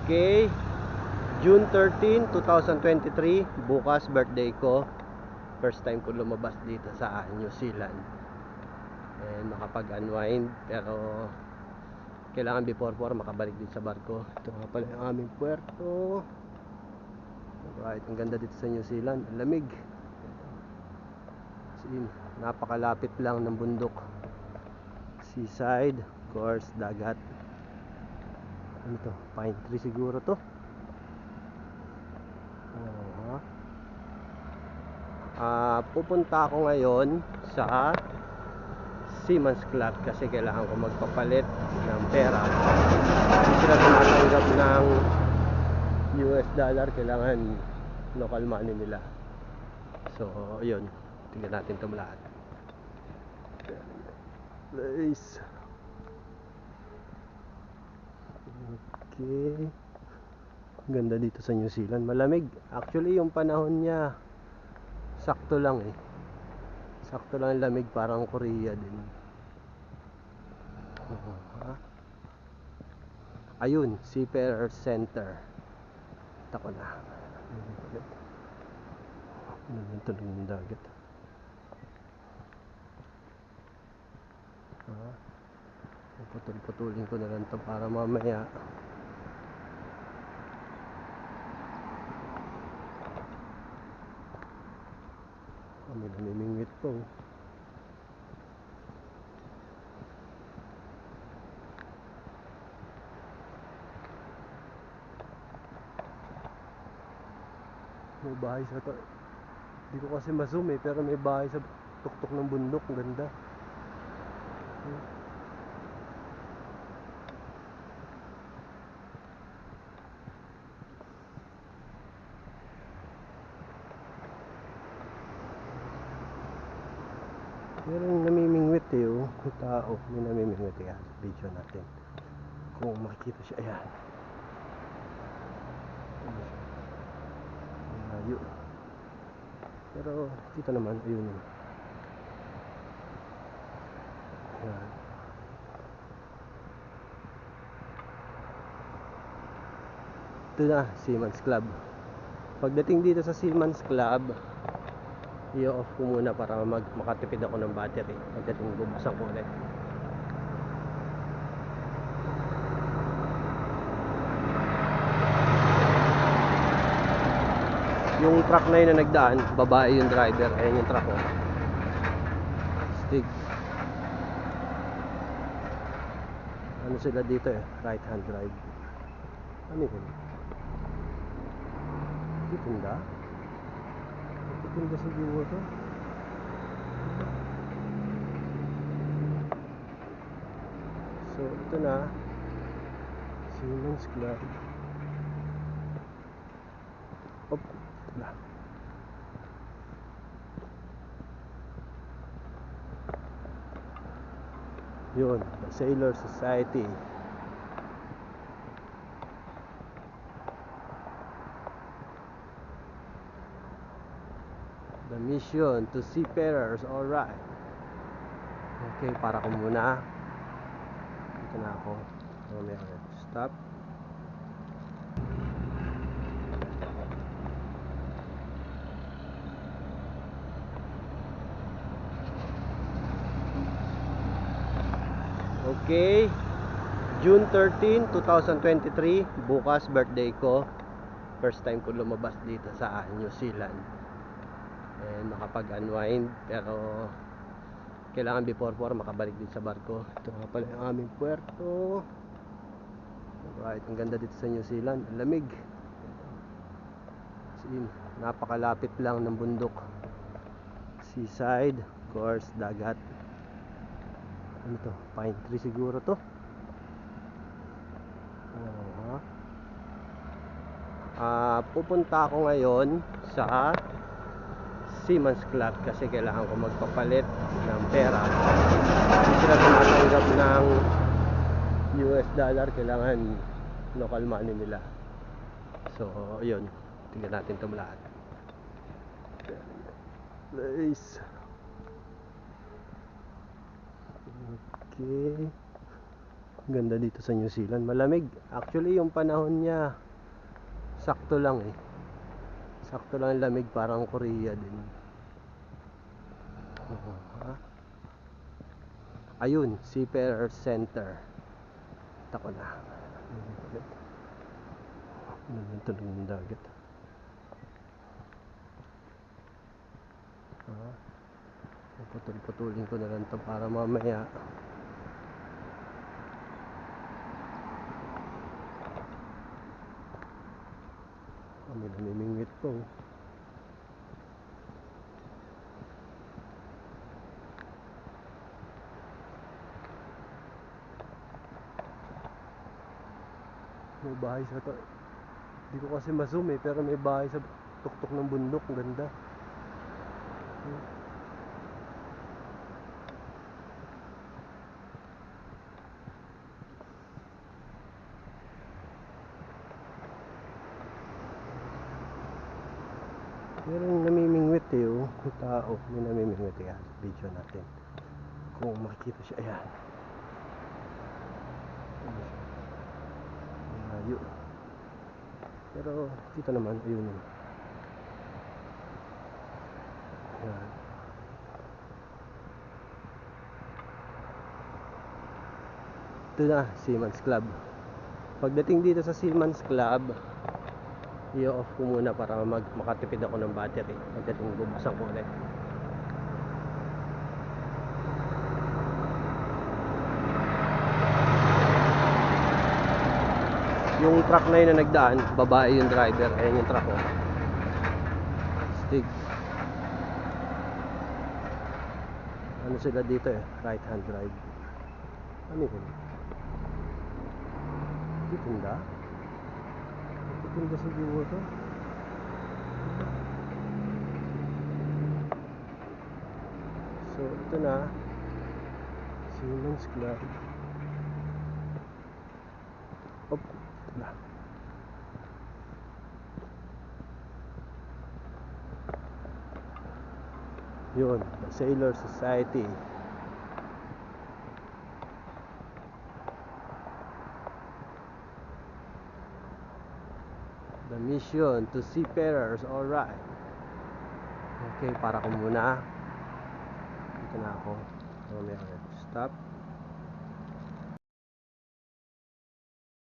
Okay, June 13, 2023. Bukas birthday ko. First time ko lumabas dito sa New Zealand and makapag-unwind, pero kailangan before 4 makabalik dito sa barko. Ito nga pala yung aming puerto. Right, ang ganda dito sa New Zealand, ang lamig. Napakalapit lang ng bundok, seaside, of course, dagat. Ano to? Pine tree siguro to. Pupunta ako ngayon sa Seamen's Club kasi kailangan ko magpapalit ng pera. Hindi sila tumatanggap ng US dollar, kailangan local money nila. So, yun. Tingnan natin ito lahat. Nice. Okay. Ganda dito sa New Zealand. Malamig. Actually, yung panahon niya sakto lang eh. Sakto lang lamig, parang Korea din. Ayun, Seafarer Center. Tako na. Ito ng dagat. Putol-putulin ko na lang ito para mamaya may namimingwit po. May bahay sa to. Hindi ko kasi ma-zoom eh, pero may bahay sa tuktok ng bundok. Ganda. Pero yung namimingwit eh, oh. May tao, may namimingwit eh. Video natin kung makikita siya. Ayan. Malayo. Pero dito naman, ayun. Ayan. Ito na, Seamen's Club. Pagdating dito sa Seamen's Club, i-off ko muna para makatipid ako ng battery. Pagdating bubuksan ko ulit. Yung truck na yun na nagdaan, babae yung driver. Ayan yung truck ko. Stig. Ano sila dito eh, right hand drive. Ano yun? Titinda? Titinda siguro. So ito na, Seamen's Club. Op, na. Yun, the Sailor Society. The mission to seafarers, alright. Okay, para ko muna. Dito na ako. Mamaya ulit. Stop. Okay, June 13, 2023. Bukas birthday ko. First time ko lumabas dito sa New Zealand and makapag-unwind, pero kailangan before 4 makabalik dito sa barko. Ito nga pala yung aming puerto. Right, ang ganda dito sa New Zealand, ang lamig. Napakalapit lang ng bundok, seaside, of course, dagat. Ano to? Pine tree siguro to. Pupunta ako ngayon sa Seamen's Club kasi kailangan ko magpapalit ng pera. Hindi sila tumatanggap ng US dollar, kailangan local money nila. So, yun. Tingnan natin ito lahat. Nice. Okay. Ganda dito sa New Zealand. Malamig. Actually, yung panahon niya sakto lang eh. Sakto lang ang lamig, parang Korea din. Ha? Ayun, Seafarer Center. Tako na. Tunog ng dagat. Putol-putulin ko na lang to para mamaya kami namimingwit po. May bahay sa to. Hindi ko kasi ma-zoom eh, pero may bahay sa tuktok ng bundok. Ganda. Meron namimingwit eh, oh. May tao, may namimingwit eh. Video natin. Kung makikita siya, ayan. Malayo. Pero dito naman, ayun. Ayan. Ito na, Seaman's Club. Pagdating dito sa Seaman's Club, i-off ko muna para makatipid ako ng battery. Pagdating bubuksan ko ulit. Yung truck na yun na nagdaan, babae yung driver. Ayan yung truck ko. Stig. Ano sila dito eh? Right hand drive. Ano yun? Titinda? Titinda siguro to. So ito na, Seaman's Club. Op, ito na. Yun, the Sailor Society. The mission to seafarers, alright. Okay, para ko muna. Dito na ako. Mamaya ulit. Stop.